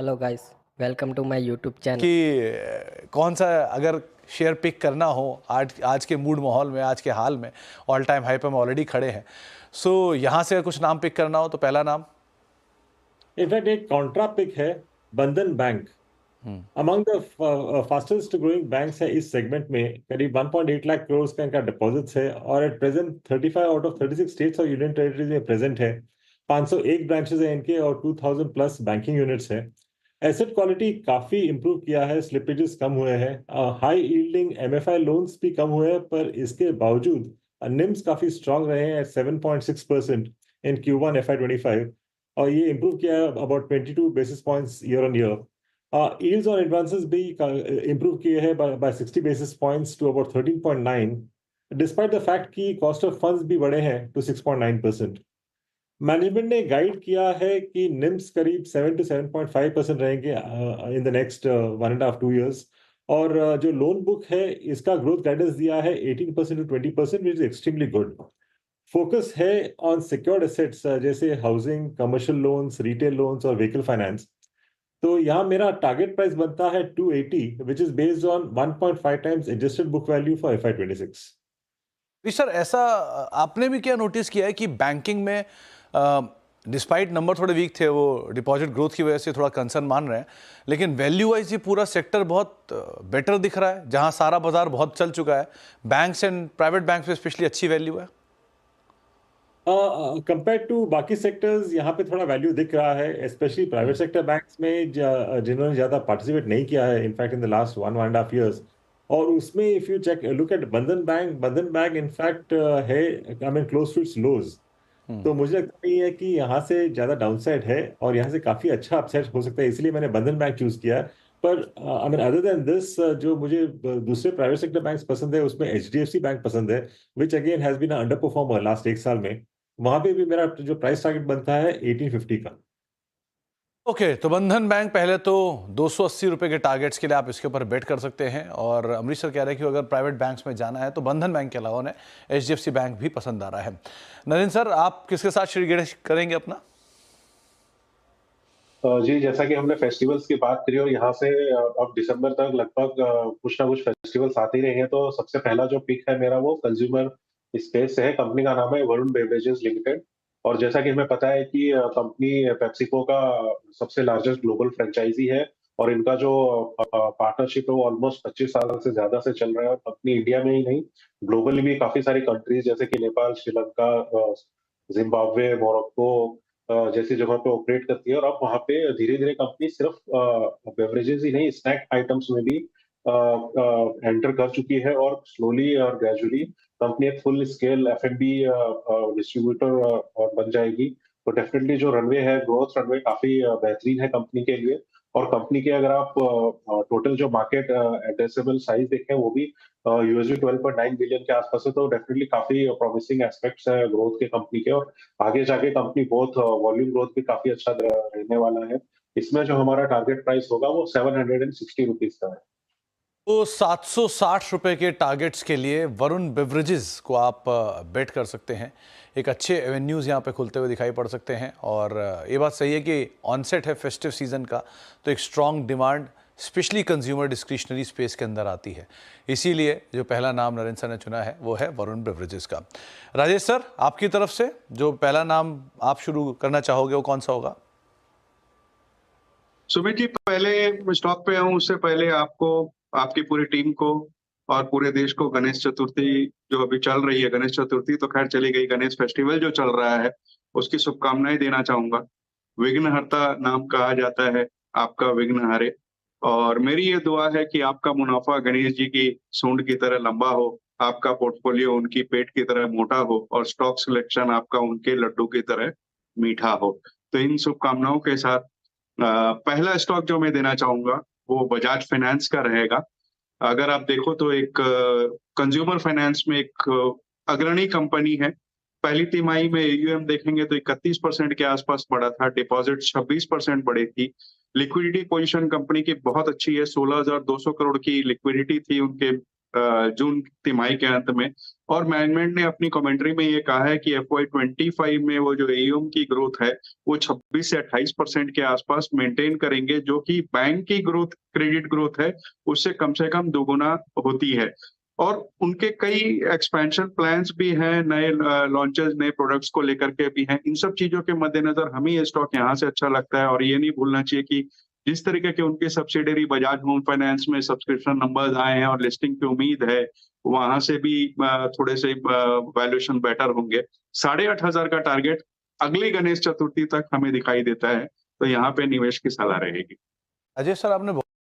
Hello guys, welcome to my YouTube channel. कि कौन सा अगर शेयर पिक करना हो आज के मूड माहौल में, आज के हाल में ऑल टाइम हाई पे हम ऑलरेडी खड़े हैं। सो यहाँ से अगर कुछ नाम पिक करना हो तो पहला नाम इनफैक्ट एक कॉन्ट्रा पिक है बंधन bank. Among the fastest growing banks है इस सेगमेंट में। करीब 1.8 लाख करोड़ का इनका डिपॉजिट्स है और at present 35 out of 36 states और यूनियन टेरिटरीज में प्रेजेंट है। 501 ब्रांचेस हैं इनके और 2000 प्लस बैंकिंग यूनिट्स हैं। एसेट क्वालिटी काफी इंप्रूव किया है, स्लिपेजेस कम हुए हैं, हाई यील्डिंग एमएफआई लोन्स भी कम हुए हैं, पर इसके बावजूद निम्स काफी स्ट्रांग रहे हैं 7.6% इन Q1 FY25 और ये इंप्रूव किया है about 22 basis points year on year. Yields on advances भी improve किए हैं by 60 basis points to about 13.9, despite the fact कि cost of funds भी बढ़े हैं to 6.9%. मैनेजमेंट ने गाइड किया है कि निम्स करीब 7 to 7.5% रहेंगे in the next 1.5-2 years और जो लोन बुक है इसका ग्रोथ गाइडेंस दिया है 18% to 20%, which is extremely good. Focus है ऑन सिक्योर्ड एसेट्स जैसे housing, commercial loans, retail loans और व्हीकल फाइनेंस। तो यहाँ मेरा टारगेट प्राइस बनता है 280, which is based on 1.5 times adjusted book value for FY26। Sir, ऐसा आपने भी क्या नोटिस किया है कि बैंकिंग में डिस्पाइट नंबर थोड़े वीक थे, वो डिपॉजिट ग्रोथ की वजह से थोड़ा कंसर्न मान रहे हैं, लेकिन वैल्यू वाइज ये पूरा सेक्टर बहुत बेटर दिख रहा है, जहां सारा बाजार बहुत चल चुका है, बैंक्स एंड प्राइवेट बैंक्स में स्पेशली अच्छी वैल्यू है। कंपेयर टू बाकी सेक्टर्स यहाँ पे थोड़ा वैल्यू दिख रहा है, स्पेशली प्राइवेट सेक्टर बैंक्स में जिन्होंने ज्यादा पार्टिसिपेट नहीं किया है infact in the last 1.5 years। और उसमें if you check look at Bandhan bank infact है I mean close to its lows. तो मुझे लगता नहीं है कि यहाँ से ज्यादा डाउनसाइड है और यहाँ से काफी अच्छा अपसाइड हो सकता है, इसलिए मैंने बंधन बैंक चूज किया है। पर I mean other than this जो मुझे दूसरे प्राइवेट सेक्टर बैंक्स पसंद है उसमें HDFC बैंक पसंद है, which again has been under performer last 1 साल में। वहां पे भी मेरा जो प्राइस टारगेट बनता है 1850 का। ओके, तो बंधन बैंक पहले तो 280 रुपए के टारगेट्स के लिए आप इसके ऊपर बेट कर सकते हैं। और अमरीश सर कह रहे हैं कि अगर प्राइवेट बैंक्स में जाना है तो बंधन बैंक के अलावा उन्हें HDFC बैंक भी पसंद आ रहा है। नरेंद्र सर, आप किसके साथ श्री करेंगे अपना? जी, जैसा कि हमने फेस्टिवल्स की बात करी और यहाँ से अब दिसंबर तक लगभग कुछ ना कुछ फेस्टिवल्स आते ही रहेंगे, तो सबसे पहला जो पिक है मेरा वो कंज्यूमर स्पेस से है। कंपनी का नाम है वरुण बेवरेजेस लिमिटेड और जैसा कि हमें पता है कि कंपनी पेप्सिको का सबसे लार्जेस्ट ग्लोबल फ्रेंचाइजी है और इनका जो पार्टनरशिप है वो ऑलमोस्ट 25 साल से ज्यादा से चल रहा है और कंपनी इंडिया में ही नहीं ग्लोबली भी काफी सारी कंट्रीज जैसे कि नेपाल, श्रीलंका, जिम्बाब्वे, मोरक्को जैसी जगह पे ऑपरेट करती है। और अब वहाँ पे धीरे धीरे कंपनी सिर्फ बेवरेजेस ही नहीं, स्नैक आइटम्स में भी एंटर कर चुकी है और स्लोली और ग्रेजुअली कंपनी एक फुल स्केल F&B डिस्ट्रीब्यूटर बन जाएगी। तो डेफिनेटली जो रनवे है, ग्रोथ रनवे काफी बेहतरीन है कंपनी के लिए। और कंपनी के अगर आप टोटल जो मार्केट एड्रेसेबल साइज देखें वो भी USD 12.9 बिलियन के आसपास है, तो डेफिनेटली काफी प्रॉमिसिंग एस्पेक्ट्स है ग्रोथ के कंपनी के। और आगे जाके कंपनी बहुत वॉल्यूम ग्रोथ भी काफी अच्छा रहने वाला है। इसमें जो हमारा टारगेट प्राइस होगा वो 760 रुपीज का है। तो 760 रुपए के टारगेट्स के लिए वरुण बेवरेजेस को आप बेट कर सकते हैं। एक अच्छे एवेन्यूज़ यहाँ पे खुलते हुए दिखाई पड़ सकते हैं और ये बात सही है कि ऑनसेट है फेस्टिव सीजन का, तो एक strong demand specially consumer discretionary space के अंदर आती है। इसीलिए जो पहला नाम नरेंद्र सर ने चुना है वो है वरुण बेवरेजेस का। राजेश सर, आपकी तरफ से जो पहला नाम आप शुरू करना चाहोगे वो कौन सा होगा? सुमित जी, पहले स्टॉक पे आऊं उससे पहले आपको, आपकी पूरी टीम को और पूरे देश को गणेश चतुर्थी जो अभी चल रही है, गणेश चतुर्थी तो खैर चली गई, गणेश फेस्टिवल जो चल रहा है उसकी शुभकामनाएं देना चाहूंगा। विघ्नहर्ता नाम कहा जाता है, आपका विघ्न हरे। और मेरी ये दुआ है कि आपका मुनाफा गणेश जी की सूंड की तरह लंबा हो, आपका पोर्टफोलियो उनकी पेट की तरह मोटा हो और स्टॉक सिलेक्शन आपका उनके लड्डू की तरह मीठा हो। तो इन शुभकामनाओं के साथ पहला स्टॉक जो मैं देना चाहूंगा वो बजाज फाइनेंस का रहेगा। अगर आप देखो तो एक कंज्यूमर फाइनेंस में एक अग्रणी कंपनी है। पहली तिमाही में AUM देखेंगे तो 31% के आसपास बढ़ा था, डिपॉजिट 26% बढ़ी थी। लिक्विडिटी पोजीशन कंपनी की बहुत अच्छी है, 16,200 करोड़ की लिक्विडिटी थी उनके जून तिमाही के अंत में। और मैनेजमेंट ने अपनी कमेंट्री में ये कहा है कि FY25 में वो जो AUM की ग्रोथ है वो 26 से 28% के आसपास मेंटेन करेंगे, जो कि बैंक की ग्रोथ, क्रेडिट ग्रोथ है उससे कम से कम दोगुना होती है। और उनके कई एक्सपेंशन प्लान्स भी हैं, नए लॉन्चेस, नए प्रोडक्ट्स को लेकर के भी हैं। इन सब चीजों के मद्देनजर हमें ये स्टॉक यहाँ से अच्छा लगता है। और ये नहीं भूलना चाहिए कि जिस तरीके के उनके सब्सिडरी बजाज होम फाइनेंस में सब्सक्रिप्शन नंबर्स आए हैं और लिस्टिंग की उम्मीद है, वहां से भी थोड़े से वैल्यूएशन बेटर होंगे। 8,500 का टारगेट अगली गणेश चतुर्थी तक हमें दिखाई देता है, तो यहाँ पे निवेश की सलाह रहेगी। अजय सर, आपने